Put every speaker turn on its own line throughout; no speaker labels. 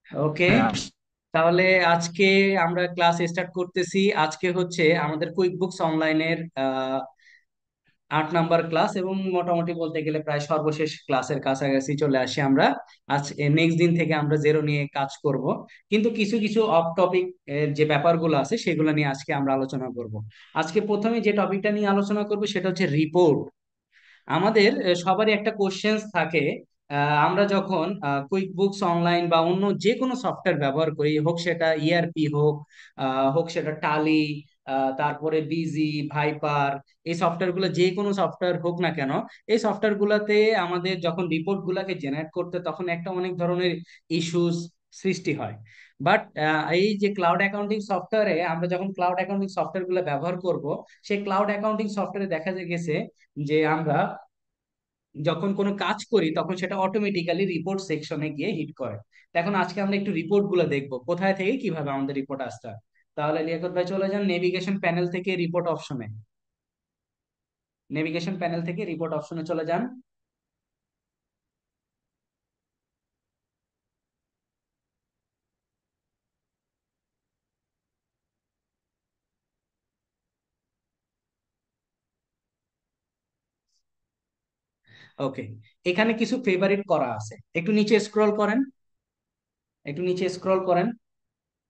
ওকে,
হ্যাঁ,
তাহলে আজকে আমরা ক্লাস স্টার্ট করতেছি। আজকে হচ্ছে আমাদের কুইক বুকস অনলাইনের 8 নাম্বার ক্লাস, এবং মোটামুটি বলতে গেলে প্রায় সর্বশেষ ক্লাসের কাছাকাছি চলে আসি আমরা। আজ নেক্সট দিন থেকে আমরা জেরো নিয়ে কাজ করব, কিন্তু কিছু কিছু অফ টপিক যে ব্যাপারগুলো আছে সেগুলো নিয়ে আজকে আমরা আলোচনা করব। আজকে প্রথমে যে টপিকটা নিয়ে আলোচনা করব সেটা হচ্ছে রিপোর্ট। আমাদের সবারই একটা কোশ্চেন্স থাকে। আমরা যখন কুইক বুকস অনলাইন বা অন্য যে কোনো সফটওয়্যার ব্যবহার করি, হোক সেটা ইআরপি হোক, হোক সেটা টালি, তারপরে বিজি, ভাইপার, এই সফটওয়্যার গুলো যে কোনো সফটওয়্যার হোক না কেন, এই সফটওয়্যার গুলাতে আমাদের যখন রিপোর্ট গুলাকে জেনারেট করতে তখন একটা অনেক ধরনের ইস্যুস সৃষ্টি হয়। বাট এই যে ক্লাউড অ্যাকাউন্টিং সফটওয়্যারে, আমরা যখন ক্লাউড অ্যাকাউন্টিং সফটওয়্যার গুলো ব্যবহার করব, সেই ক্লাউড অ্যাকাউন্টিং সফটওয়্যারে দেখা গেছে যে আমরা যখন কোনো কাজ করি তখন সেটা অটোমেটিক্যালি রিপোর্ট সেকশনে গিয়ে হিট করে। তো এখন আজকে আমরা একটু রিপোর্ট গুলো দেখবো কোথায় থেকে কিভাবে আমাদের রিপোর্ট আসতে হয়। তাহলে লিয়াকত ভাই চলে যান নেভিগেশন প্যানেল থেকে রিপোর্ট অপশনে। নেভিগেশন প্যানেল থেকে রিপোর্ট অপশনে চলে যান। ওকে, এখানে কিছু ফেভারিট করা আছে, একটু নিচে স্ক্রল করেন। একটু নিচে স্ক্রল করেন।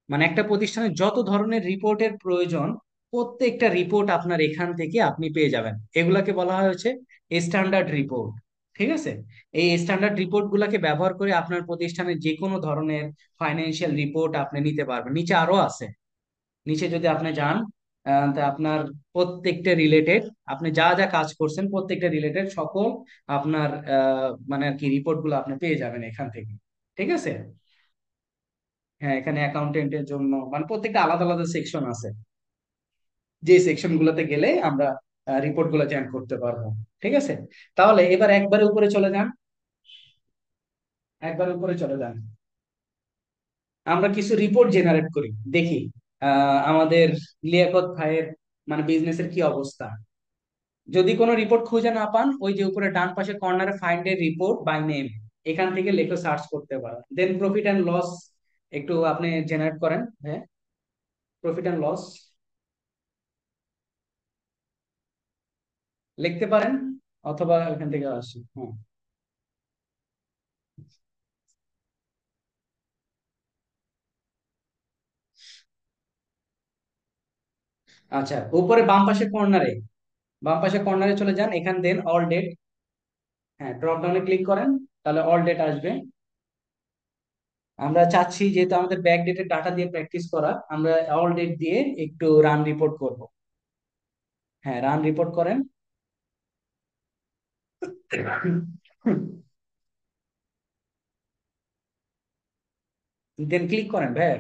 মানে একটা প্রতিষ্ঠানের যত ধরনের রিপোর্টের প্রয়োজন, প্রত্যেকটা রিপোর্ট আপনার এখান থেকে আপনি পেয়ে যাবেন। এগুলাকে বলা হয় হচ্ছে স্ট্যান্ডার্ড রিপোর্ট। ঠিক আছে, এই স্ট্যান্ডার্ড রিপোর্ট গুলাকে ব্যবহার করে আপনার প্রতিষ্ঠানের যে কোনো ধরনের ফাইন্যান্সিয়াল রিপোর্ট আপনি নিতে পারবেন। নিচে আরো আছে, নিচে যদি আপনি যান, তা আপনার প্রত্যেকটা রিলেটেড, আপনি যা যা কাজ করছেন প্রত্যেকটা রিলেটেড সকল আপনার মানে আর কি রিপোর্ট গুলো আপনি পেয়ে যাবেন এখান থেকে। ঠিক আছে। হ্যাঁ, এখানে অ্যাকাউন্টেন্টের জন্য মানে প্রত্যেকটা আলাদা আলাদা সেকশন আছে, যে সেকশন গুলোতে গেলে আমরা রিপোর্ট গুলো জেনারেট করতে পারবো। ঠিক আছে, তাহলে এবার একবারে উপরে চলে যান। একবার উপরে চলে যান। আমরা কিছু রিপোর্ট জেনারেট করি, দেখি আমাদের লিয়াকত ভাইয়ের মানে বিজনেসের কি অবস্থা। যদি কোনো রিপোর্ট খুঁজে না পান, ওই যে উপরে ডান পাশে কর্নারে find a report by name, এখান থেকে লেখে সার্চ করতে পারেন। দেন প্রফিট অ্যান্ড লস একটু আপনি জেনারেট করেন। হ্যাঁ, প্রফিট অ্যান্ড লস লিখতে পারেন, অথবা এখান থেকে আসি। হ্যাঁ, আচ্ছা, উপরে বাম পাশে কর্নারে চলে যান, এখান দেন অল ডেট। হ্যাঁ, ড্রপ ডাউনে ক্লিক করেন, তাহলে অল ডেট আসবে। আমরা চাচ্ছি যেহেতু আমাদের ব্যাক ডেটের ডাটা দিয়ে প্র্যাকটিস করা, আমরা অল ডেট দিয়ে একটু রান রিপোর্ট করব। হ্যাঁ, রান রিপোর্ট করেন। দেন ক্লিক করেন ভাই।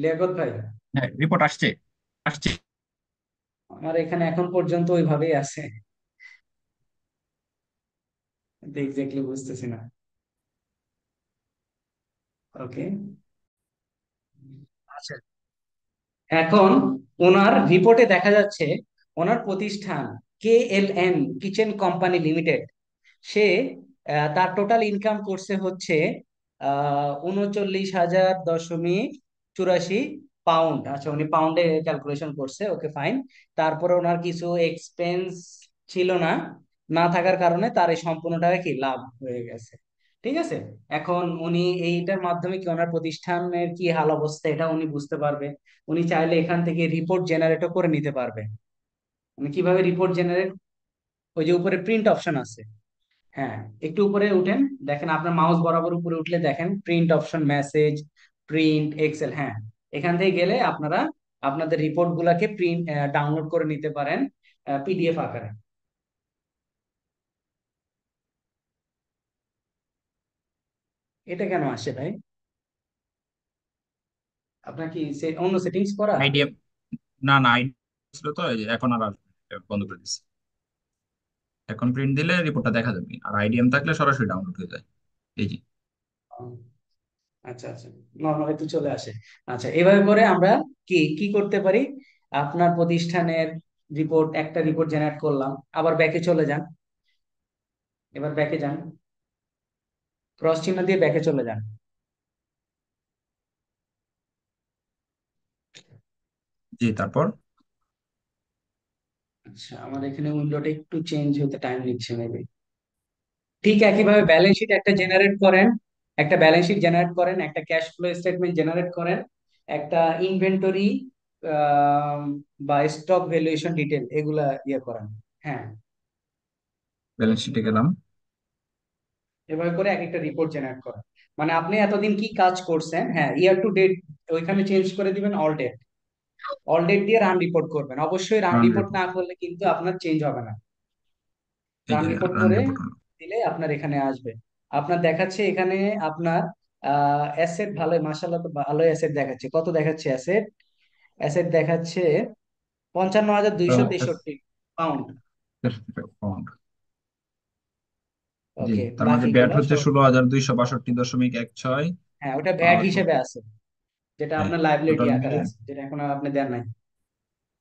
লিয়াকত ভাই,
হ্যাঁ, রিপোর্ট আসছে। আসছে।
আমার এখানে এখন পর্যন্ত ওইভাবেই আছে, এক্স্যাক্টলি বুঝতেছি না। ওকে, আচ্ছা, এখন ওনার রিপোর্টে দেখা যাচ্ছে ওনার প্রতিষ্ঠান KLN কিচেন কোম্পানি লিমিটেড, সে তার টোটাল ইনকাম করছে হচ্ছে 39,000.84 পাউন্ড। আচ্ছা, উনি পাউন্ডে ক্যালকুলেশন করছে, ওকে ফাইন। তারপরে ওনার কিছু এক্সপেন্স ছিল না, না থাকার কারণে তার এই সম্পূর্ণ টাকা কি লাভ হয়ে গেছে। ঠিক আছে, এখন উনি এইটার মাধ্যমে কি ওনার প্রতিষ্ঠানের কি হাল অবস্থা এটা উনি বুঝতে পারবে। উনি চাইলে এখান থেকে রিপোর্ট জেনারেটও করে নিতে পারবে। উনি কিভাবে রিপোর্ট জেনারেট, ওই যে উপরে প্রিন্ট অপশন আছে। হ্যাঁ, একটু উপরে উঠেন, দেখেন আপনার মাউস বরাবর উপরে উঠলে দেখেন print option, message, print, excel. হ্যাঁ, এখান থেকে গেলে আপনারা আপনাদের রিপোর্ট গুলাকে প্রিন্ট ডাউনলোড করে নিতে পারেন PDF আকারে। এটা কেন আসে ভাই? আপনার কি অন্য সেটিংস করা?
আইডিএম, না না, আইডিএম ছিল তো, এই যে এখন আর আসবে না, এটা বন্ধ করে দিচ্ছি। এখন প্রিন্ট দিলে রিপোর্টটা দেখা যাবে, আর আইডিএম থাকলে সরাসরি ডাউনলোড হয়ে যায়। এই যে।
আচ্ছা আচ্ছা, নর্মালি তো চলে আসে। আচ্ছা, এভাবে করে আমরা কি কি করতে পারি, আপনার প্রতিষ্ঠানের রিপোর্ট, একটা রিপোর্ট জেনারেট করলাম, আবার ব্যাকে চলে যান, এবার ব্যাকে যান, ক্রস চিহ্ন দিয়ে ব্যাকে চলে যান।
জি, তারপর?
আচ্ছা, আমার এখানে উইন্ডোটা একটু চেঞ্জ হতে টাইম নিচ্ছে মেবি। ঠিক একইভাবে ব্যালেন্স শিট একটা জেনারেট করেন, একটা ব্যালেন্স শিট জেনারেট করেন, একটা ক্যাশ ফ্লো স্টেটমেন্ট জেনারেট করেন, একটা ইনভেন্টরি বা স্টক ভ্যালুয়েশন ডিটেল এগুলা ইয়ে করেন। হ্যাঁ,
ব্যালেন্স শিটে গেলাম।
এভাবে করে এক একটা রিপোর্ট জেনারেট করেন। মানে আপনি এতদিন কি কাজ করছেন, হ্যাঁ, ইয়ার টু ডেট ওইখানে চেঞ্জ করে দিবেন, অল ডেট, অল ডেট দিয়ে রান রিপোর্ট করবেন। অবশ্যই রান
রান
রিপোর্ট
রিপোর্ট।
না করলে কিন্তু আপনার চেঞ্জ হবে না।
এই
রান
যে
রিপোর্ট
রান
করে
রিপোর্ট হলো।
দিলে আপনার এখানে আসবে। আপনার দেখাচ্ছে এখানে আপনার অ্যাসেট ভালো, মাসাল্লাহ তো ভালোই অ্যাসেট দেখাচ্ছে। কত দেখাচ্ছে অ্যাসেট? অ্যাসেট দেখাচ্ছে 55,263 পাউন্ড।
পাউন্ড। জি,
ওকে,
তার মাঝে ব্যাট
বাকিগুলা
হচ্ছে
সব,
16,262.16।
হ্যাঁ ওটা ব্যাড
আর
হিসেবে আছে, যেটা
হ্যাঁ,
আপনার লাইবিলিটি
টোটাল
আকারে
মিলিয়ে।
আছে, যেটা এখন আর আপনি দেন নাই।
হুম,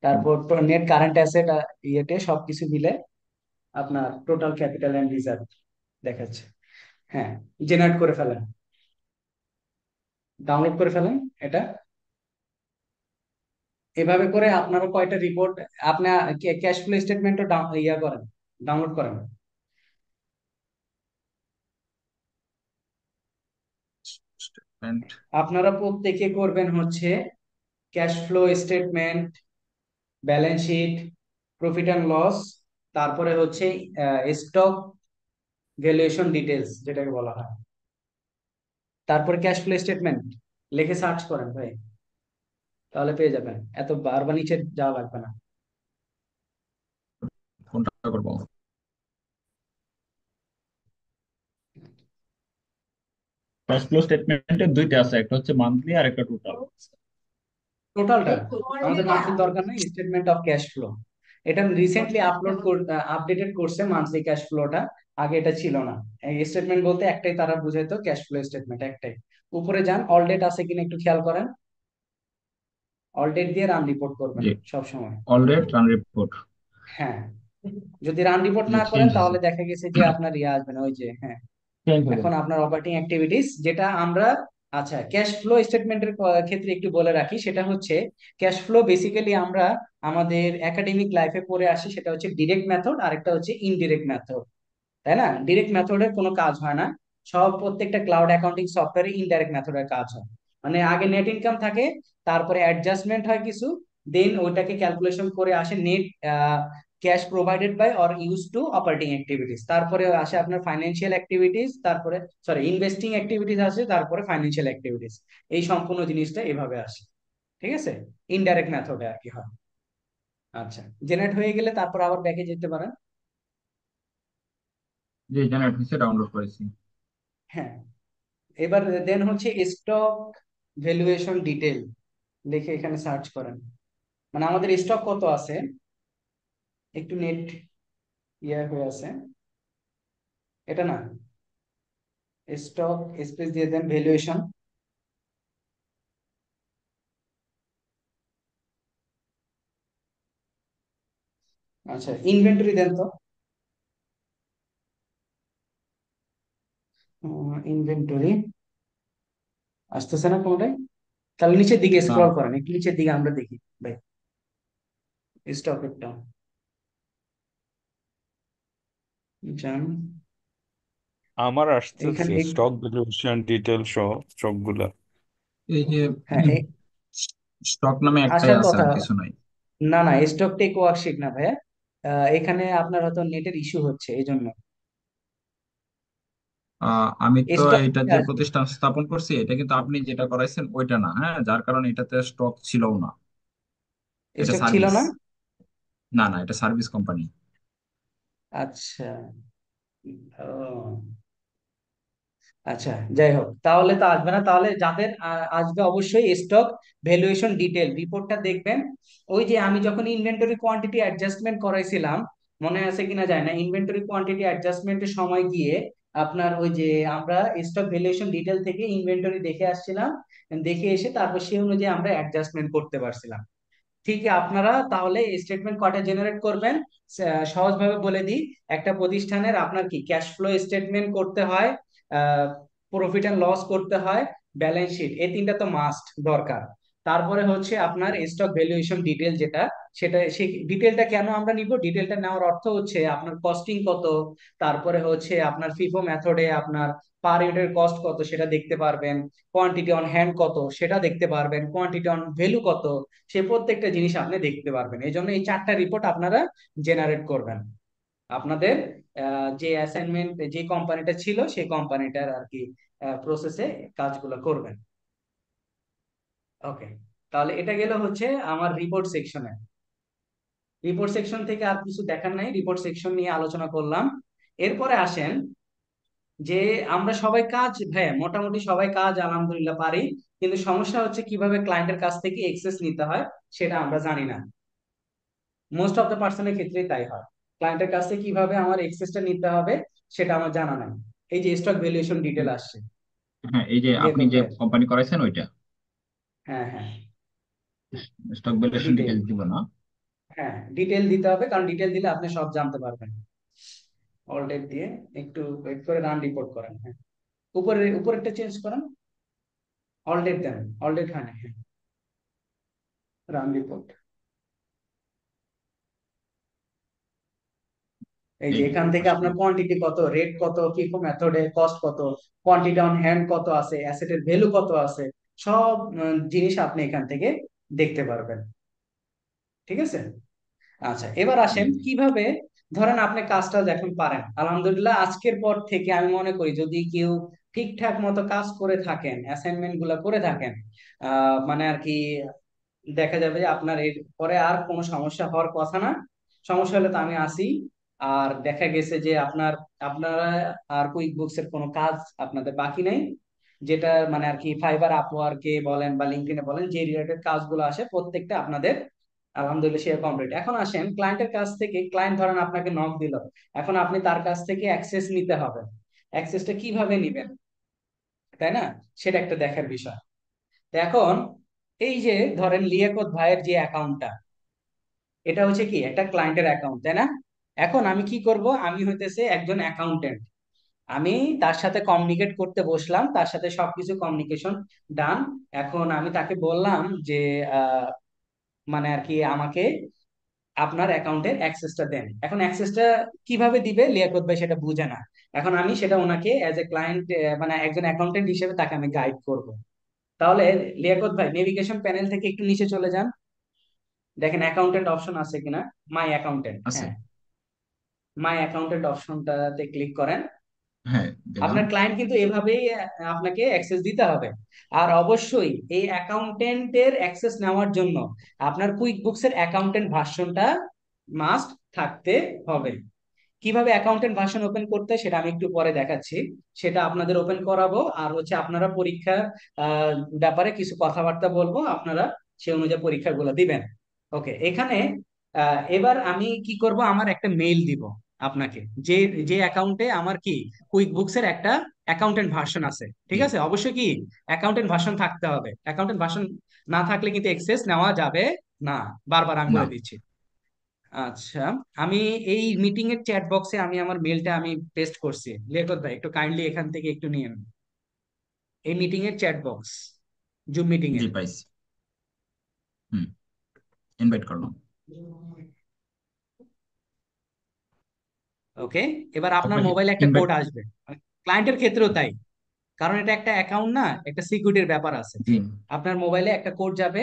তারপর নেট কারেন্ট অ্যাসেট ইয়েতে সবকিছু মিলে আপনার টোটাল ক্যাপিটাল এন্ড রিজার্ভ দেখাচ্ছে। হ্যাঁ, জেনারেট করে ফেলেন, ডাউনলোড করে ফেলেন এটা। এভাবে করে আপনারও কয়টা রিপোর্ট, আপনার ক্যাশ ফ্লো স্টেটমেন্টও ইয়া করেন, ডাউনলোড করেন।
স্টেটমেন্ট।
আপনারা প্রত্যেকে করবেন হচ্ছে cash flow statement, balance sheet, profit and loss, তারপরে হচ্ছে স্টক ভ্যালুয়েশন ডিটেলস যেটাকে বলা হয়, তারপরে ক্যাশ ফ্লো স্টেটমেন্ট লিখে সার্চ করেন ভাই, তাহলে পেয়ে যাবেন, এত বারবার নিচে যাওয়া লাগবে না।
কোনটা করবো? ক্যাশ ফ্লো স্টেটমেন্টে দুইটা আছে, একটা হচ্ছে মান্থলি আর একটা টোটাল।
টোটালটা আমাদের মান্থলি দরকার নেই, স্টেটমেন্ট অফ ক্যাশ ফ্লো এটা রিসেন্টলি আপডেটেড করছে মান্থলি ক্যাশ ফ্লোটা, আগে এটা ছিল না। স্টেটমেন্ট বলতে একটাই তারা বুঝাইতো, ক্যাশ ফ্লো স্টেটমেন্ট একটাই। উপরে যান, অল ডেট আছে কিনা একটু খেয়াল করেন, অল ডেট দিয়ে রান রিপোর্ট করবেন
জি,
সব সময়।
অলরেড রান রিপোর্ট।
হ্যাঁ, যদি রান রিপোর্ট
জি,
না করেন
চেঞ্জ হয়েছে।
তাহলে দেখা গেছে যে আপনার ইয়ে আসবে না, ওই যে হ্যাঁ,
চেঞ্জ হয়ে
এখন
গেছে।
আপনার অপারেটিং অ্যাক্টিভিটিস যেটা আমরা, আচ্ছা ক্যাশ ফ্লো স্টেটমেন্টের ক্ষেত্রে একটু বলে রাখি, সেটা হচ্ছে ক্যাশ ফ্লো বেসিক্যালি আমরা আমাদের একাডেমিক লাইফে পড়ে আসি, সেটা হচ্ছে ডিরেক্ট মেথড আর একটা হচ্ছে ইনডিরেক্ট মেথড, তাই না? ডিরেক্ট মেথডের কোনো কাজ হয় না, সব প্রত্যেকটা ক্লাউড অ্যাকাউন্টিং সফটওয়্যারে ইনডাইরেক্ট মেথডের কাজ হয়। মানে আগে নেট ইনকাম থাকে, তারপরে অ্যাডজাস্টমেন্ট হয় কিছু, দেন ওইটাকে ক্যালকুলেশন করে আসে net cash provided by or use to operating activities, তারপরে আসে আপনার ফাইন্যান্সিয়াল অ্যাক্টিভিটিস, তারপরে সরি ইনভেস্টিং অ্যাক্টিভিটিস আসে, তারপরে ফাইন্যান্সিয়াল অ্যাক্টিভিটিস। এই সম্পূর্ণ জিনিসটা এভাবে আসে, ঠিক আছে? ইনডাইরেক্ট মেথডে আর কি হয়। আচ্ছা, জেনারেট হয়ে গেলে তারপর আবার ব্যাকে যেতে পারেন।
জি, জেনারেট হয়েছে, ডাউনলোড করেছি।
হ্যাঁ, এবার দেন হচ্ছে স্টক ভ্যালুয়েশন ডিটেল লিখে এখানে সার্চ করেন। মানে আমাদের স্টক কত আছে, একটু নেট ইয়ে হয়ে আছে, এটা না, স্টক স্পেস দিয়ে দেন ভ্যালুয়েশন। আচ্ছা, ইনভেন্টরি দেন তো, ইনভেন্টরি আসতেছে না কোনটাই, তাহলে নিচের দিকে
না,
স্ক্রল করেন, একটু নিচের দিকে আমরা দেখি ভাই, স্টক একটা যান,
আমার আসতেছে
এখানে
স্টক ভ্যালুয়েশন ডিটেল সহ স্টক গুলা।
এই যে
হ্যাঁ
স্টক নামে একটাই
আসার
আছে,
কথা।
আর কিছু নাই।
না না, স্টক টেক ওয়ার্কশিট না ভাইয়া, এখানে আপনার হয়তো নেটের ইস্যু হচ্ছে এই জন্য।
আমি তো
স্টক
এটা যে প্রতিষ্ঠান স্থাপন করছি, এটা কিন্তু আপনি যেটা করাইছেন ওইটা না, হ্যাঁ, যার কারণে এটাতে স্টক ছিল না। এটা
স্টক ছিল
সার্ভিস।
না।
না না, এটা সার্ভিস কোম্পানি।
আচ্ছা, ও আচ্ছা, যাই হোক, তাহলে তো আসবে না, তাহলে যাদের আসবে অবশ্যই স্টক ভ্যালুয়েশন ডিটেল রিপোর্টটা দেখবেন। ওই যে আমি যখন ইনভেন্টরি কোয়ান্টিটি অ্যাডজাস্টমেন্ট করাইছিলাম, মনে আছে কিনা যায় না, ইনভেন্টরি কোয়ান্টিটি অ্যাডজাস্টমেন্টের সময় গিয়ে আপনার ওই যে আমরা স্টক ভ্যালুয়েশন ডিটেল থেকে ইনভেন্টরি দেখে আসছিলাম, দেখে এসে তারপর সেই অনুযায়ী আমরা অ্যাডজাস্টমেন্ট করতে পারছিলাম। ঠিক আপনারা তাহলে স্টেটমেন্ট কয়টা জেনারেট করবেন? সহজভাবে বলে দিই, একটা প্রতিষ্ঠানের আপনার কি ক্যাশ ফ্লো স্টেটমেন্ট করতে হয়, প্রফিট অ্যান্ড লস করতে হয়, ব্যালেন্স শিট, এই তিনটা তো মাস্ট দরকার। তারপরে হচ্ছে আপনার স্টক ভ্যালুয়েশন ডিটেল যেটা, সেটা সেই ডিটেলটা কেন আমরা নিব, ডিটেলটা নেওয়ার অর্থ হচ্ছে আপনার কস্টিং কত, তারপরে হচ্ছে আপনার ফিফো মেথডে আপনার পার ইউনিটের কস্ট কত সেটা দেখতে পারবেন, কোয়ান্টিটি অন হ্যান্ড কত সেটা দেখতে পারবেন, কোয়ান্টিটি অন ভ্যালু কত, সে প্রত্যেকটা জিনিস আপনি দেখতে পারবেন। এই জন্য এই চারটা রিপোর্ট আপনারা জেনারেট করবেন আপনাদের যে অ্যাসাইনমেন্ট যে কোম্পানিটা ছিল সেই কোম্পানিটার আর কি প্রসেসে কাজগুলো করবেন। ওকে, তাহলে এটা গেল হচ্ছে আমার রিপোর্ট সেকশনে। রিপোর্ট সেকশন থেকে আর কিছু দেখার নাই, রিপোর্ট সেকশন নিয়ে আলোচনা করলাম। এরপরে আসেন যে আমরা সবাই কাজ, হ্যাঁ মোটামুটি সবাই কাজ আলহামদুলিল্লাহ পারি, কিন্তু সমস্যা হচ্ছে কিভাবে ক্লায়েন্টের কাছ থেকে এক্সেস নিতে হয় সেটা আমরা জানি না। মোস্ট অফ দ্য পার্সনের ক্ষেত্রেই তাই হয়। ক্লায়েন্টের কাছ থেকে কিভাবে আমার এক্সেসটা নিতে হবে সেটা আমার জানা নাই। এই যে স্টক ভ্যালুয়েশন ডিটেল আসছে
হ্যাঁ, এই যে আপনি
লিয়াকত
যে
ভাই।
কোম্পানি করাইছেন ওইটা
হ্যাঁ হ্যাঁ,
স্টক ভ্যালুয়েশন
ডিটেল,
ডিটেলস দিব না?
হ্যাঁ ডিটেল দিতে হবে, কারণ ডিটেল দিলে আপনি সব জানতে পারবেন। অল ডেট দিয়ে একটু ওয়েট করে রান রিপোর্ট করেন, হ্যাঁ উপরে উপরেরটা চেঞ্জ করেন, অল ডেট দেন, অল ডেট হয় না, হ্যাঁ রান রিপোর্ট। এই যে
এই
এখান থেকে
আসলো।
আপনার কোয়ান্টিটি কত, রেট কত, ফিফো মেথডে কস্ট কত, কোয়ান্টিটি অন হ্যান্ড কত আছে, অ্যাসেটের ভ্যালু কত আছে, সব জিনিস আপনি এখান থেকে দেখতে পারবেন। ঠিক আছে? আচ্ছা এবার
জি
আসেন
জি।
কিভাবে, ধরেন আপনি কাজটা এখন পারেন আলহামদুলিল্লাহ, আজকের পর থেকে আমি মনে করি যদি কেউ ঠিকঠাক মতো কাজ করে থাকেন, অ্যাসাইনমেন্ট গুলা করে থাকেন, মানে আর কি দেখা যাবে যে আপনার এর পরে আর কোনো সমস্যা হওয়ার কথা না। সমস্যা হলে তো আমি আসি। আর দেখা গেছে যে আপনারা আর কুইক বুকস এর কোনো কাজ আপনাদের বাকি নেই, যেটা মানে আর কি ফাইবার আপওয়ার্কে বলেন বা লিঙ্কডইনে বলেন, যে রিলেটেড কাজগুলো আসে প্রত্যেকটা আপনাদের আলহামদুলিল্লাহ সে কমপ্লিট। এখন আসেন ক্লায়েন্টের কাছ থেকে, ক্লায়েন্ট ধরেন আপনাকে নক দিল, এখন আপনি তার কাছ থেকে অ্যাক্সেস নিতে হবে। অ্যাক্সেসটা কিভাবে নিবেন, তাই না? সেটা একটা দেখার বিষয়। তো এখন এই যে ধরেন লিয়াকত ভাইয়ের যে অ্যাকাউন্টটা, এটা হচ্ছে কি একটা ক্লায়েন্টের অ্যাকাউন্ট, তাই না? এখন আমি কি করব, আমি হইতেছে একজন অ্যাকাউন্টেন্ট, আমি তার সাথে কমিউনিকেট করতে বসলাম, তার সাথে সবকিছু কমিউনিকেশন ডান। এখন আমি তাকে বললাম যে আহ, মানে আর কি আমাকে আপনার অ্যাকাউন্টের অ্যাক্সেসটা দেন। এখন অ্যাক্সেসটা কিভাবে দিবে লিয়াকত ভাই সেটা বুঝে না। এখন আমি সেটা ওনাকে অ্যাজ এ ক্লায়েন্ট, মানে একজন অ্যাকাউন্টেন্ট হিসেবে তাকে আমি গাইড করব। তাহলে লিয়াকত ভাই নেভিগেশন প্যানেল থেকে একটু নিচে চলে যান, দেখেন অ্যাকাউন্টেন্ট অপশন আছে কিনা, মাই অ্যাকাউন্টেন্ট,
আছে।
হ্যাঁ মাই অ্যাকাউন্টেন্ট অপশনটাতে ক্লিক করেন।
হ্যাঁ, দিলাম।
আপনার ক্লায়েন্ট কিন্তু এভাবেই আপনাকে অ্যাক্সেস দিতে হবে। আর অবশ্যই এই অ্যাকাউন্টেন্টের অ্যাক্সেস নেওয়ার জন্য আপনার কুইক বুকস এর অ্যাকাউন্টেন্ট ভার্সনটা মাস্ট থাকতে হবে। কিভাবে অ্যাকাউন্টেন্ট ভার্সন ওপেন করতে হয় সেটা আমি একটু পরে দেখাচ্ছি, সেটা আপনাদের ওপেন করাবো। আর হচ্ছে আপনারা পরীক্ষার আহ, ব্যাপারে কিছু কথাবার্তা বলবো, আপনারা সে অনুযায়ী পরীক্ষাগুলো দিবেন। ওকে, এখানে এবার আমি কি করব, আমার একটা মেইল দিব আপনাকে, যে যে অ্যাকাউন্টে আমার কি কুইক বুকস এর একটা অ্যাকাউন্টেন্ট ভার্সন আছে, ঠিক
জি
আছে? অবশ্যই কি অ্যাকাউন্টেন্ট ভার্সন থাকতে হবে, অ্যাকাউন্টেন্ট ভার্সন না থাকলে কিন্তু এক্সেস নেওয়া যাবে না, বারবার আমি
না।
বলে দিচ্ছি। আচ্ছা, আমি এই মিটিং এর চ্যাট বক্সে আমি আমার মেলটা আমি পেস্ট করছি, লিয়াকত ভাই একটু কাইন্ডলি এখান থেকে একটু নিয়েন এই মিটিং এর চ্যাট বক্স, জুম মিটিং
জি
এর।
পাইছি। হুম, ইনভাইট করলাম।
ওকে, এবার আপনার
আপনাকে
মোবাইলে একটা
ইনভাইট।
কোড আসবে, ক্লায়েন্টের ক্ষেত্রেও তাই, কারণ এটা একটা অ্যাকাউন্ট না, একটা সিকিউরিটির ব্যাপার আছে।
জি।
আপনার মোবাইলে একটা কোড যাবে,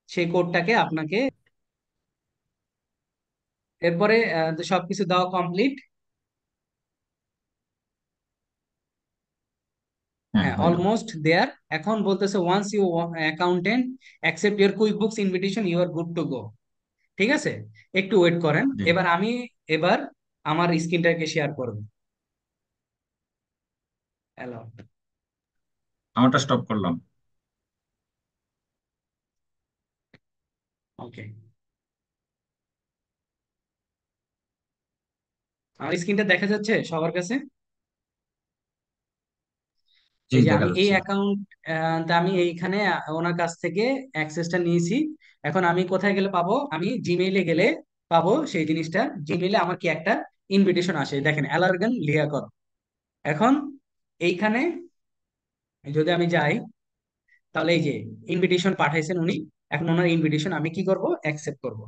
সেই কোডটাকে আপনাকে এরপরে সবকিছু দেওয়া কমপ্লিট।
হ্যাঁ,
হ্যাঁ
হইলো।
Almost there. এখন বলতেছে once you accountant accept your QuickBooks invitation you are good to go. ঠিক আছে, একটু ওয়েট করেন।
জি।
এবার আমার স্ক্রিনটাকে শেয়ার করব। হ্যালো।
আমারটা স্টপ করলাম।
ওকে, আমার স্ক্রিনটা দেখা যাচ্ছে সবার কাছে?
জি
এই যে
দেখা
আমি এই
যাচ্ছে।
অ্যাকাউন্ট আমি এইখানে ওনার কাছ থেকে অ্যাক্সেসটা নিয়েছি। এখন আমি কোথায় গেলে পাবো? আমি জিমেইলে গেলে পাবো সেই জিনিসটা। জিমেইলে আমার কি একটা ইনভিটেশন আসে, দেখেন অ্যালার্গান লিয়াকত। এখন এইখানে যদি আমি যাই, তাহলে এই যে ইনভিটেশন পাঠাইছেন উনি। এখন ওনার ইনভিটেশন আমি কি করব? অ্যাকসেপ্ট করব।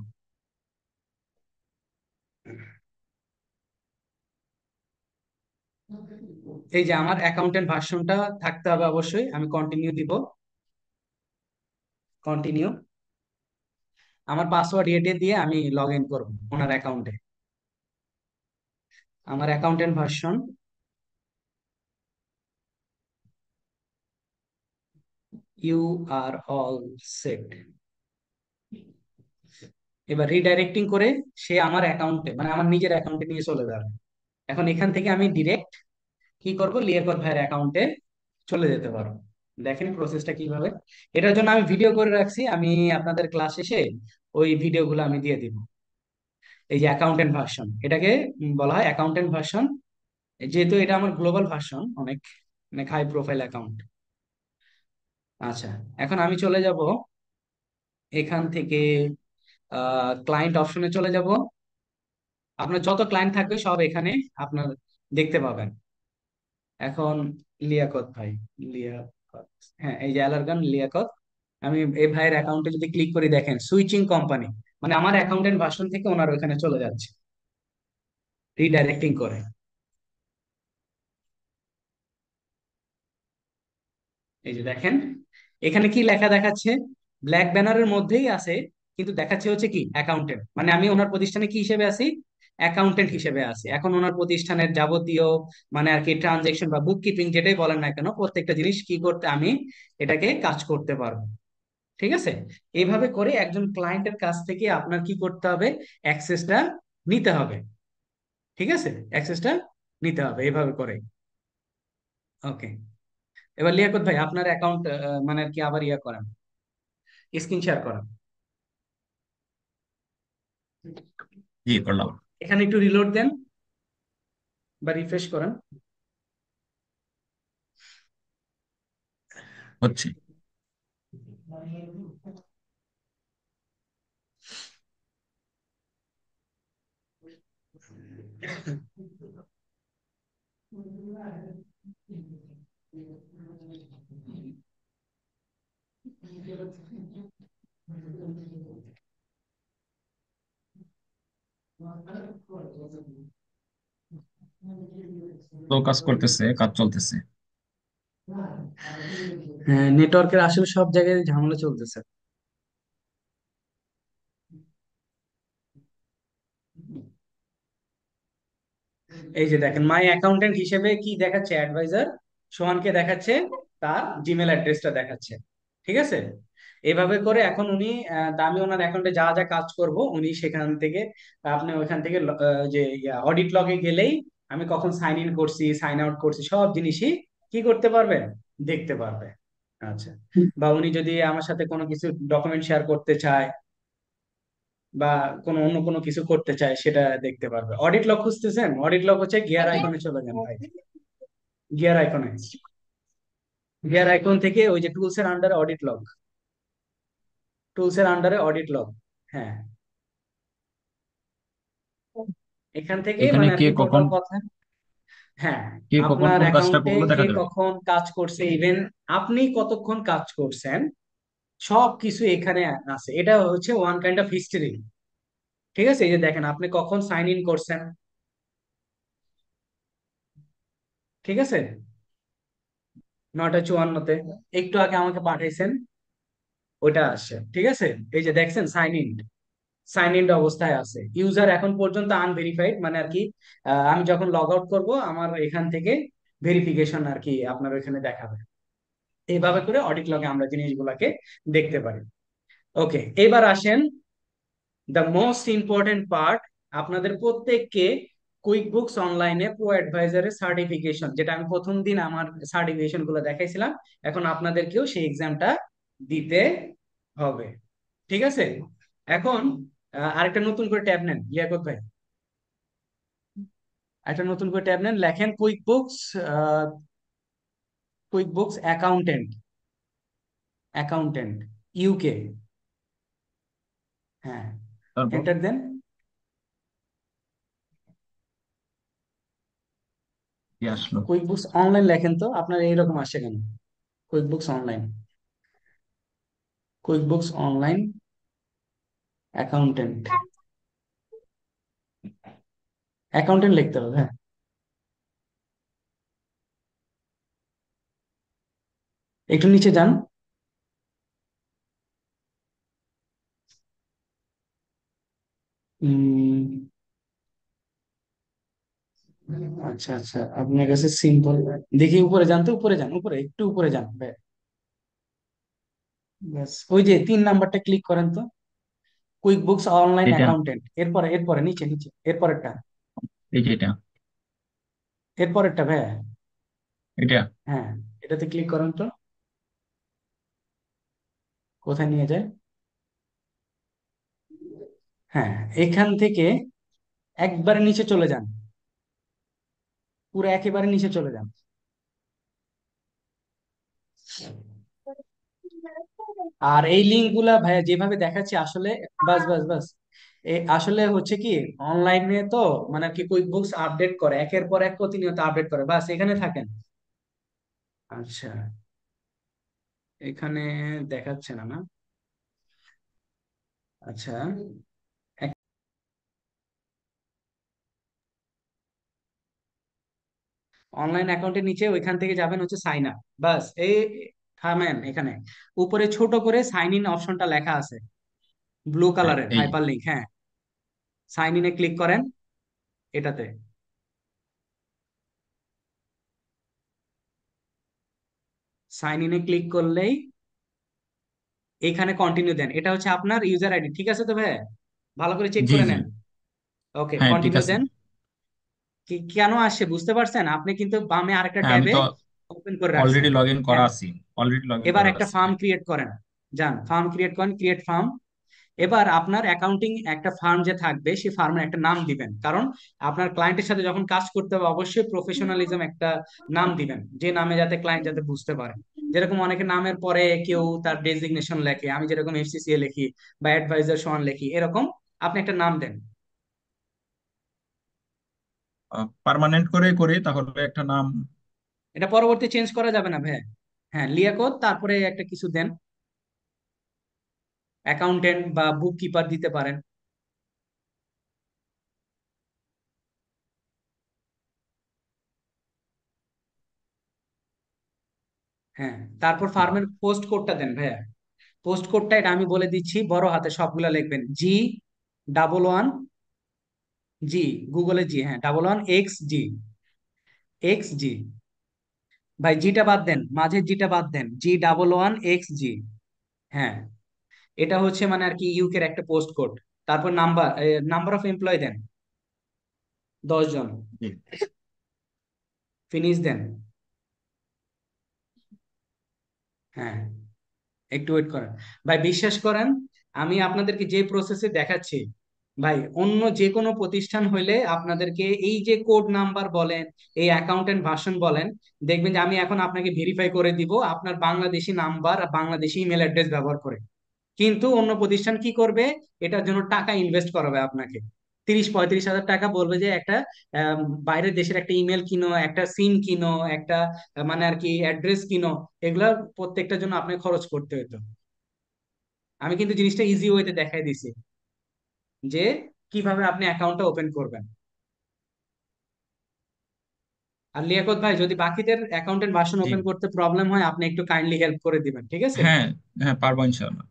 এই যে আমার অ্যাকাউন্টেন্ট ভার্সনটা থাকতে হবে অবশ্যই, আমি কন্টিনিউ দিব। কন্টিনিউ। আমার পাসওয়ার্ড এটা দিয়ে আমি লগ ইন করবো ওনার অ্যাকাউন্টে। আমার accountant version, you are all set. এবার রিডাইরেক্টিং করে সে আমার অ্যাকাউন্টে, মানে আমার নিজের অ্যাকাউন্টে নিয়ে চলে যাবে। এখন এখান থেকে আমি ডিরেক্ট কি করব? লিয়াকত ভাইয়ের অ্যাকাউন্টে চলে যেতে পারবো। দেখেন প্রসেসটা কিভাবে। এটার জন্য আমি ভিডিও করে রাখছি, আমি আপনাদের ক্লাস শেষে ওই ভিডিওগুলো আমি দিয়ে দিব। এই যে অ্যাকাউন্টেন্ট ভার্সন, এটাকে বলা হয় অ্যাকাউন্টেন্ট ভার্সন। যেহেতু এটা আমার গ্লোবাল ভার্সন, অনেক অনেক হাই প্রোফাইল অ্যাকাউন্ট। আচ্ছা, এখন আমি চলে যাব এখান থেকে ক্লায়েন্ট অপশনে চলে যাব। আপনার যত ক্লায়েন্ট থাকবে সব এখানে আপনার দেখতে পাবেন। এখন লিয়াকত ভাই, লিয়াকত, হ্যাঁ এই যে অ্যালার্গান লিয়াকত। আমি এই ভাইয়ের অ্যাকাউন্টে যদি ক্লিক করি, দেখেন সুইচিং কোম্পানি, মানে আমার অ্যাকাউন্টেন্ট ভার্সন থেকে ওনার ওইখানে চলে যাচ্ছে রিডাইরেক্টিং করে। এই যে দেখেন এখানে কি লেখা দেখাচ্ছে? ব্ল্যাক ব্যানারের মধ্যেই আছে, কিন্তু দেখাচ্ছে হচ্ছে কি অ্যাকাউন্টেন্ট। মানে আমি ওনার প্রতিষ্ঠানে কি হিসেবে আছি? অ্যাকাউন্টেন্ট হিসেবে আছি। এখন ওনার প্রতিষ্ঠানের যাবতীয় মানে আর কি ট্রানজেকশন বা বুক কিপিং যেটাই বলেন না কেন, প্রত্যেকটা জিনিস কি করতে আমি এটাকে কাজ করতে পারবো। ঠিক আছে? এইভাবে করে একজন ক্লায়েন্টের কাছ থেকে আপনার কি করতে হবে? অ্যাক্সেসটা নিতে হবে। ঠিক আছে? অ্যাক্সেসটা নিতে হবে এইভাবে করে। ওকে, এবার লিয়াকত ভাই আপনার অ্যাকাউন্ট মানে আর কি আবার ইয়া করেন, স্ক্রিন শেয়ার করেন।
জি করলাম।
এখানে একটু রিলোড দেন বা রিফ্রেশ করেন।
হচ্ছে। তো কাজ করতেছে, কাজ চলতেছে।
হ্যাঁ, নেটওয়ার্কের আসলে সব জায়গায় ঝামেলা চলতেছে। এই যে দেখেন মাই অ্যাকাউন্টেন্ট হিসেবে কি দেখাচ্ছে? অ্যাডভাইজার সোহানকে দেখাচ্ছে, তার জিমেল অ্যাড্রেসটা দেখাচ্ছে। ঠিক আছে? এভাবে করে এখন উনি আমি ওনার অ্যাকাউন্টে যা যা কাজ করব উনি সেখান থেকে, আপনি ওইখান থেকে যে অডিট লগে গেলেই আমি কখন সাইন ইন করছি সাইন আউট করছি সব জিনিসই কি করতে পারবেন? দেখতে পারবে। আচ্ছা, বা উনি যদি আমার সাথে কোনো কিছু ডকুমেন্ট শেয়ার করতে চায় বা কোনো অন্য কোনো কিছু করতে চায় সেটা দেখতে পারবে। অডিট লগ খুঁজতেছেন? অডিট লগ হচ্ছে গিয়ার আইকনে চলে যান ভাই। গিয়ার আইকনে, গিয়ার আইকন থেকে ওই যে টুলস এর আন্ডারে অডিট লগ, টুলস এর আন্ডারে অডিট লগ। হ্যাঁ, এখান থেকে
এখানে
মানে আর
কে
কি
কখন,
টোটাল কথা। হ্যাঁ,
কে কখন
আপনার
কোন কাজটা
অ্যাকাউন্টে
করলো
কে
দেখা যাবে।
কখন কাজ করছে, ইভেন আপনি কতক্ষণ কাজ করছেন, সব কিছু এখানে আছে। এটা হচ্ছে ওয়ান কাইন্ড অফ হিস্টরি। ঠিক আছে? এই যে দেখেন আপনি কখন সাইন ইন করছেন। ঠিক আছে? 9টা 54-তে একটু আগে আমাকে পাঠাইছেন, ওটা আসছে। ঠিক আছে? এই যে দেখছেন সাইন ইন, সাইন ইন অবস্থায় আছে। ইউজার এখন পর্যন্ত আনভেরিফাইড, মানে আর কি আমি যখন লগ আউট করব আমার এখান থেকে ভেরিফিকেশন আর কি আপনার ওইখানে দেখাবে। এইভাবে করে অডিট লগে আমরা জিনিসগুলোকে দেখতে পারি। ওকে, এবার আসেন দ্য মোস্ট ইম্পর্টেন্ট পার্ট। আপনাদের প্রত্যেককে কুইক বুকস অনলাইনে প্রো অ্যাডভাইজারের সার্টিফিকেশন, যেটা আমি প্রথম দিন আমার সার্টিফিকেশন গুলো দেখাইছিলাম, এখন আপনাদেরকেও সেই এক্সামটা দিতে হবে। ঠিক আছে? এখন আরেকটা নতুন করে ট্যাব নেন লিয়াকত ভাই, একটা নতুন করে ট্যাব নেন, লেখেন quick books quick books accountant, accountant, UK. হ্যাঁ,
তারপর
এন্টার দেন।
কি আসলো?
কুইক বুকস অনলাইন লেখেন তো, আপনার এইরকম আসে কেন? Quick books online, quick books online accountant, accountant লিখতে হবে, হ্যাঁ। একটু নিচে যান। উম, আচ্ছা আচ্ছা, আপনার কাছে সিম্পল, দেখি উপরে যান তো, উপরে যান, উপরে একটু উপরে যান, ব্যাস ওই যে 3 নাম্বারটা ক্লিক করেন তো, কুইক বুকস অনলাইন
এটা,
অ্যাকাউন্টেন্ট, এরপরে এরপরে নিচে নিচে, এরপরেরটা,
এই যে এটা,
এরপরেরটা ভাইয়া।
এটা।
হ্যাঁ, এটাতে ক্লিক করেন তো, কোথায় নিয়ে যায়? হ্যাঁ, এখান থেকে একবারে নিচে চলে যান, পুরো একেবারে নিচে চলে যান। আর এই লিঙ্ক গুলা ভাইয়া যেভাবে দেখাচ্ছি আসলে, বাস বাস বাস, আসলে হচ্ছে কি, অনলাইনে তো মানে কি কুইক বুকস আপডেট করে, একের পর এক প্রতিনিয়ত আপডেট করে, বাস এখানে থাকেন। আচ্ছা, এখানে দেখাচ্ছে না, না? আচ্ছা, অনলাইন অ্যাকাউন্টের নিচে ওইখান থেকে যাবেন হচ্ছে সাইন আপ, বাস এই থামেন এখানে, উপরে ছোট করে সাইন ইন অপশনটা লেখা আছে, ব্লু
হ্যাঁ,
কালারের
এই যে।
হাইপার লিঙ্ক, হ্যাঁ, সাইন ইনে ক্লিক করেন, এটাতে সাইন ইনে ক্লিক করলেই এখানে কন্টিনিউ দেন, এটা হচ্ছে আপনার ইউজার আইডি, ঠিক আছে তো ভাই? ভালো করে চেক
জি
করে
জি।
নেন। ওকে,
হ্যাঁ, ঠিক
কন্টিনিউ
আছে।
দেন। কেন আসছে বুঝতে পারছেন? আপনি কিন্তু বামে আরেকটা
হ্যাঁ, আমি
ট্যাবে
তো
ওপেন করে রাখছেন।
অলরেডি লগ ইন করা
হ্যাঁ,
আছি। অলরেডি লগ ইন
এবার
করা
একটা
আছে,
ফার্ম
হ্যাঁ।
ক্রিয়েট করেন, যান ফার্ম ক্রিয়েট করেন, ক্রিয়েট ফার্ম। এবার আপনার অ্যাকাউন্টিং একটা ফার্ম যে থাকবে সেই ফার্মের একটা নাম দিবেন, কারণ আপনার ক্লায়েন্টের সাথে যখন কাজ করতে হবে অবশ্যই প্রফেশনালিজম একটা নাম দিবেন, যে নামে যাতে ক্লায়েন্ট যাতে বুঝতে পারে। যেরকম অনেকে নামের পরে কেউ তার ডেজিগনেশন লেখে, আমি যেরকম এফসিসিএ লিখি বা অ্যাডভাইজার সমান লিখি, এরকম আপনি একটা নাম দেন।
পার্মানেন্ট করে করে তাহলে একটা নাম।
এটা পরবর্তী চেঞ্জ করা যাবে না ভাই। হ্যাঁ, লিয়াকত, তারপরে একটা কিছু দেন, অ্যাকাউন্টেন্ট বা বুক কিপার দিতে পারেন। হ্যাঁ, তারপর ফার্মের পোস্ট কোডটা দেন ভাইয়া। পোস্ট কোডটা এটা আমি বলে দিচ্ছি, বড় হাতে সবগুলা লিখবেন, G11G, গুগলে জি, হ্যাঁ, 11XG, XG। ভাই জিটা বাদ দেন, মাঝের জিটা বাদ দেন, G11XG। হ্যাঁ, এটা হচ্ছে মানে আর কি ইউকের একটা পোস্ট কোড। তারপর number, number of employ then, 10 জন।
জি।
Finish then. হ্যাঁ, একটু ওয়েট করেন ভাই, বিশ্বাস করেন, আমি আপনাদেরকে যে প্রসেসে দেখাচ্ছি ভাই, অন্য যে কোনো প্রতিষ্ঠান হইলে আপনাদেরকে এই যে কোড নাম্বার বলেন, এই অ্যাকাউন্টেন্ট ভার্সন বলেন, দেখবেন যে আমি এখন আপনাকে ভেরিফাই করে দিব আপনার বাংলাদেশি নাম্বার আর বাংলাদেশি ইমেল অ্যাড্রেস ব্যবহার করে। কিন্তু অন্য প্রতিষ্ঠান কি করবে? এটার জন্য টাকা ইনভেস্ট করাবে আপনাকে, 30-35 হাজার টাকা, বলবে যে একটা আম, বাইরের দেশের একটা ইমেল কিনো, একটা সিম কিনো, একটা মানে আর কি অ্যাড্রেস কিনো, এগুলা প্রত্যেকটার জন্য আপনাকে খরচ করতে হতো। আমি কিন্তু জিনিসটা ইজি ওয়েতে দেখাই দিছি, যে কিভাবে আপনি অ্যাকাউন্টটা ওপেন করবেন। আর লিয়াকত ভাই, যদি বাকিদের অ্যাকাউন্টেন্ট ভার্সন
জি।
ওপেন করতে প্রবলেম হয়, আপনি একটু কাইন্ডলি হেল্প করে দিবেন, ঠিক আছে?
হ্যাঁ, হ্যাঁ, পারবো ইনশাল্লাহ।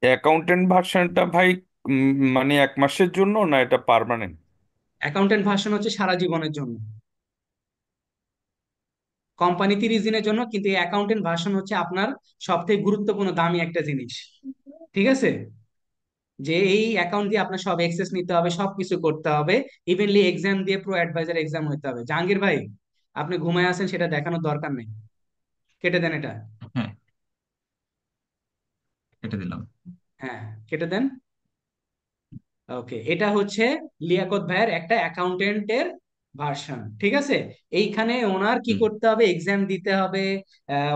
অ্যাকাউন্টেন্ট ভার্সনটা ভাই মানে 1 মাসের জন্য না এটা পার্মানেন্ট?
অ্যাকাউন্টেন্ট ভার্সন হচ্ছে সারা জীবনের জন্য, কোম্পানি 30 দিনের জন্য, কিন্তু এই অ্যাকাউন্টেন্ট ভার্সন হচ্ছে আপনার সব থেকে গুরুত্বপূর্ণ দামি একটা জিনিস, ঠিক আছে? যে এই অ্যাকাউন্ট দিয়ে আপনার সব এক্সেস নিতে হবে, সবকিছু করতে হবে, ইভেনলি এক্সাম দিয়ে প্রো অ্যাডভাইজার এক্সাম হতে হবে। জাহাঙ্গীর ভাই, আপনি ঘুমায় আছেন সেটা দেখানোর দরকার নেই, কেটে দেন এটা।
হ্যাঁ, এটা দিলাম।
হ্যাঁ, কেটে দেন। ওকে, এটা হচ্ছে লিয়াকত ভাইয়ের একটা অ্যাকাউন্টেন্টের ভার্সন, ঠিক আছে। এইখানে ওনার কি
হুম।
করতে হবে, এক্সাম দিতে হবে,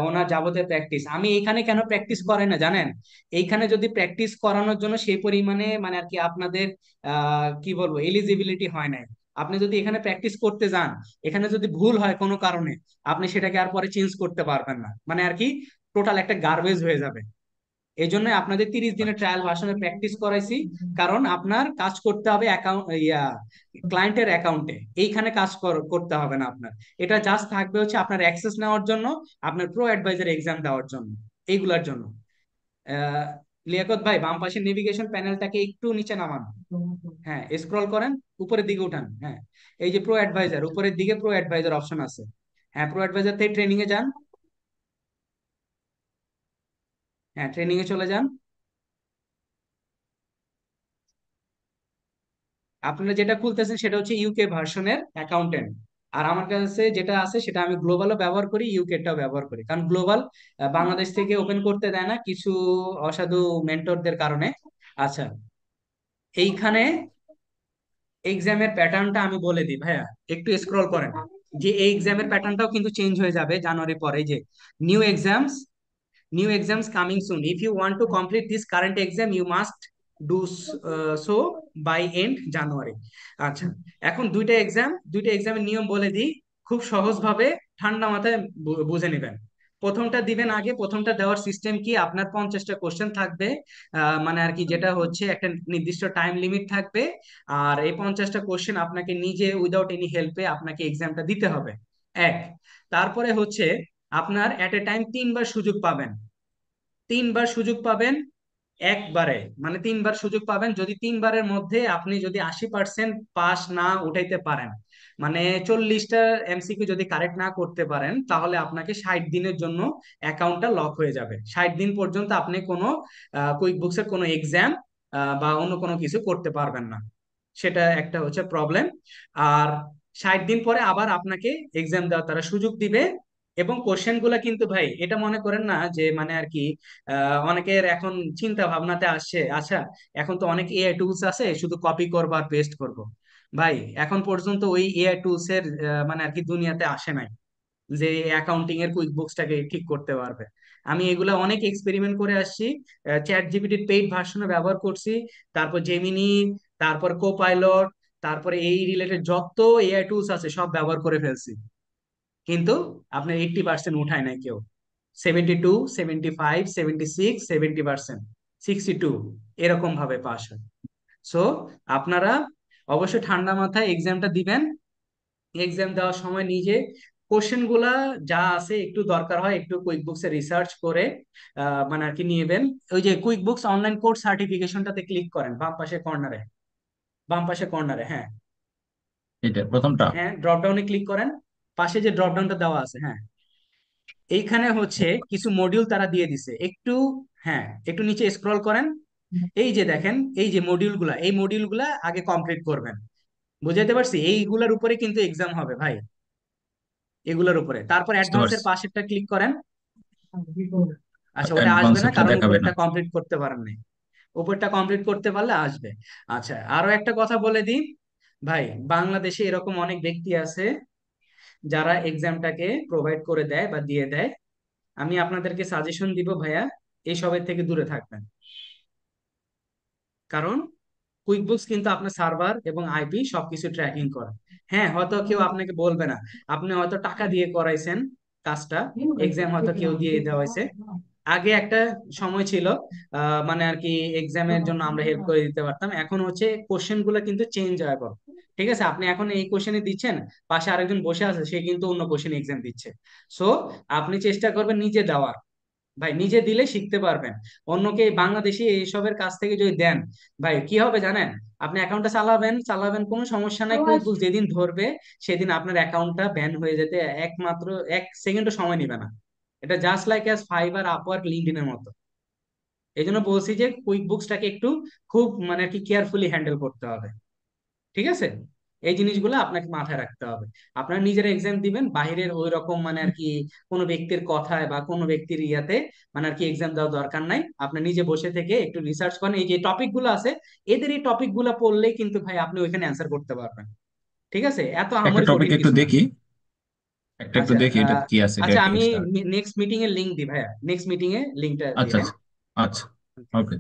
ওনার যাবতীয় প্র্যাকটিস। আমি এইখানে কেন প্র্যাকটিস করাই না জানেন? এইখানে যদি প্র্যাকটিস করানোর জন্য সেই পরিমাণে মানে আর কি আপনাদের কি বলবো এলিজিবিলিটি হয় নাই। আপনি যদি এখানে প্র্যাকটিস করতে যান, এখানে যদি ভুল হয় কোনো কারণে, আপনি সেটাকে আর পরে চেঞ্জ করতে পারবেন না, মানে আর কি টোটাল একটা গার্বেজ হয়ে যাবে। এই জন্য আপনাদের 30 দিনের
আচ্ছা।
ট্রায়াল ভার্সনে প্র্যাকটিস করাইছি। কারণ আপনার কাজ করতে হবে অ্যাকাউন্ট ক্লায়েন্টের অ্যাকাউন্টে, এইখানে কাজ করতে হবে না আপনার। এটা জাস্ট থাকবে হচ্ছে আপনার অ্যাক্সেস নেওয়ার জন্য, আপনার প্রো অ্যাডভাইজার এক্সাম দেওয়ার জন্য, এইগুলার জন্য। আহ লিয়াকত ভাই, বাম পাশের নেভিগেশন প্যানেলটাকে একটু নিচে নামান। হ্যাঁ, স্ক্রল করেন, উপরের দিকে উঠান। হ্যাঁ, এই যে প্রো অ্যাডভাইজার, উপরের দিকে প্রো অ্যাডভাইজার অপশন আছে। হ্যাঁ, প্রো অ্যাডভাইজার থেকে ট্রেনিং এ যান। হ্যাঁ, ট্রেনিং এ চলে যান। আপনারা যেটা খুলতেছেন সেটা হচ্ছে ইউকে ভার্সনের অ্যাকাউন্টেন্ট। আর আমার কাছে যেটা আছে সেটা আমি গ্লোবালও ব্যবহার করি, ইউকেটাও ব্যবহার করি, কারণ গ্লোবাল বাংলাদেশ থেকে ওপেন করতে দেয় না কিছু অসাধু মেন্টরদের কারণে। আচ্ছা, এইখানে এক্সামের প্যাটার্নটা আমি বলে দিই ভাইয়া, একটু স্ক্রল করেন। যে এই এক্সামের প্যাটার্নটাও কিন্তু চেঞ্জ হয়ে যাবে জানুয়ারি পরে। যে new exams, new exams coming soon. If you want to complete this current exam, you must do so by end January. আচ্ছা, এখন দুইটা এক্সামের নিয়ম বলে দিই, খুব সহজভাবে ঠান্ডা মাথায় বুঝে নেবেন। প্রথমটা দিবেন আগে। প্রথমটা দেওয়ার সিস্টেম কি, আপনার 50টা কোশ্চেন থাকবে, মানে আর কি যেটা হচ্ছে একটা নির্দিষ্ট টাইম লিমিট থাকবে। আর এই 50টা কোশ্চেন আপনাকে নিজে উইদাউট এনি হেল্পে আপনাকে এক্সামটা দিতে হবে। এক, তারপরে হচ্ছে আপনার এট এ টাইম 3বার সুযোগ পাবেন। 3বার সুযোগ পাবেন একবারে, মানে 3বার সুযোগ পাবেন। যদি 3বারের মধ্যে আপনি যদি 80% পাস না উঠাইতে পারেন, মানে 40টা এমসিকিউ যদি কারেক্ট না করতে পারেন, তাহলে আপনাকে 60 দিনের জন্য অ্যাকাউন্টটা লক হয়ে যাবে। 60 দিন পর্যন্ত আপনি কোনো কুইক বুকসের কোনো এক্সাম বা অন্য কোনো কিছু করতে পারবেন না। সেটা একটা হচ্ছে প্রবলেম। আর 60 দিন পরে আবার আপনাকে এক্সাম দেওয়ার তারা সুযোগ দিবে। এবং কোশ্চেন গুলা কিন্তু ভাই এটা মনে করেন না যে মানে আর কি অনেকের এখন চিন্তা ভাবনাতে আসছে, আচ্ছা এখন তো অনেক এআই টুলস আছে, শুধু কপি করবো আর পেস্ট করব। ভাই, এখন পর্যন্ত ওই এআই টুলস এর মানে আর কি দুনিয়াতে আসে নাই যে অ্যাকাউন্টিং এর কুইক বুকসটাকে ঠিক করতে পারবে। আমি এগুলা অনেক এক্সপেরিমেন্ট করে আসছি। চ্যাট জিপিটির পেইড ভার্সনে ব্যবহার করছি, তারপর জেমিনি, তারপর কোপাইলট, তারপরে এই রিলেটেড যত এআই টুলস আছে সব ব্যবহার করে ফেলছি। কিন্তু আপনার 80% উঠায় নাই কেউ। 72, 75, 76, 70%, 62, এরকম ভাবে পাস হয়। সো আপনারা অবশ্যই ঠান্ডা মাথায় এক্সামটা দিবেন। এক্সাম দেওয়ার সময় নিজে কোশ্চেন গুলা যা আছে একটু দরকার হয় একটু কুইক বুকসে রিসার্চ করে মানে আর কি নিয়েবেন। ওই যে কুইক বুকস অনলাইন কোর্স সার্টিফিকেশনটাতে ক্লিক করেন বাম পাশে কর্নারে। বাম পাশে কর্নারে, হ্যাঁ।
এটা প্রথমটা।
হ্যাঁ, ড্রপ ডাউনে ক্লিক করেন, পাশে যে ড্রপ ডাউনটা দেওয়া আছে, হ্যাঁ। এইখানে হচ্ছে কিছু মডিউল তারা দিয়ে দিছে একটু। হ্যাঁ, একটু নিচে স্ক্রল করেন। এই যে দেখেন, এই যে মডিউলগুলা, এই মডিউলগুলা আগে কমপ্লিট করবেন। বুঝাইতে পারছি? এইগুলার উপরে কিন্তু এক্সাম হবে ভাই, এগুলোর উপরে। তারপর
বুঝতে
অ্যাডভান্সের
পারছি।
পাশেরটা ক্লিক করেন। আচ্ছা, ওটা আসবে না
অ্যাডভান্সেরটা
কারণ
দেখাবে না।
উপরেরটা কমপ্লিট করতে পারেন নাই। উপরটা কমপ্লিট করতে পারলে আসবে। আচ্ছা, আরো একটা কথা বলে দিই ভাই, বাংলাদেশে এরকম অনেক ব্যক্তি আছে যারা এক্সামটাকে প্রোভাইড করে দেয় বা দিয়ে দেয়। আমি আপনাদেরকে সাজেশন দিব ভাইয়া, এইসবের থেকে দূরে থাকবেন। কারণ কুইকবুকস কিন্তু আপনার সার্ভার এবং আইপি সবকিছু ট্র্যাকিং করে। হ্যাঁ, হয়তো কেউ আপনাকে বলবে না, আপনি হয়তো টাকা দিয়ে করাইছেন কাজটা, এক্সাম হয়তো কেউ দিয়ে দেওয়া হয়েছে। আগে একটা সময় ছিল মানে আর কি এক্সামের জন্য আমরা হেল্প করে দিতে পারতাম। এখন হচ্ছে কোশ্চেন গুলো কিন্তু চেঞ্জ হয় বড়। ঠিক আছে, আপনি এখন এই কোশ্চেনে দিচ্ছেন, পাশে আরেকজন বসে আছে সে কিন্তু অন্য কোশ্চেন এক্সাম দিচ্ছে। সো আপনি চেষ্টা করবেন নিজে দেওয়ার। ভাই, নিজে দিলে শিখতে পারবেন। অন্যকে বাংলাদেশি এইসবের কাছ থেকে যদি দেন, ভাই কি হবে জানেন? আপনি অ্যাকাউন্টটা চালাবেন চালাবেন কোনো সমস্যা নাই, কুইকবুক যেদিন ধরবে সেদিন আপনার অ্যাকাউন্টটা ব্যান হয়ে যেতে একমাত্র 1 সেকেন্ডও সময় নেবে না। এটা just like as Fiverr, Upwork, লিঙ্কডইনের মতো। এই জন্য বলছি যে কুইক বুকসটাকে একটু খুব মানে আর কি কেয়ারফুলি হ্যান্ডেল করতে হবে। ঠিক আছে, এই জিনিসগুলো আপনাকে মাথায় রাখতে হবে। আপনারা নিজেরা এক্সাম দিবেন, বাইরের ওই রকম মানে আর কি কোনো ব্যক্তির কথায় বা কোনো ব্যক্তির ইয়াতে মানে আর কি এক্সাম দেওয়ার দরকার নাই। আপনি নিজে বসে থেকে একটু রিসার্চ করেন, এই যে টপিক গুলো আছে এদের এই টপিক গুলো পড়লেই কিন্তু ভাই আপনি ওইখানে অ্যান্সার করতে পারবেন। ঠিক আছে, এত
একটা
আহামরি
টপিক
কঠিন
একটু
কিছু না।
দেখি, একটা একটু
আচ্ছা
দেখি এটা কি আছে, এটা
আচ্ছা,
কি
আমি
স্টার।
নেক্সট মিটিং এর লিংক দিই ভাইয়া, নেক্সট মিটিং এ লিংকটা দিয়ে
আচ্ছা
দেন।
আচ্ছা আচ্ছা, ওকে।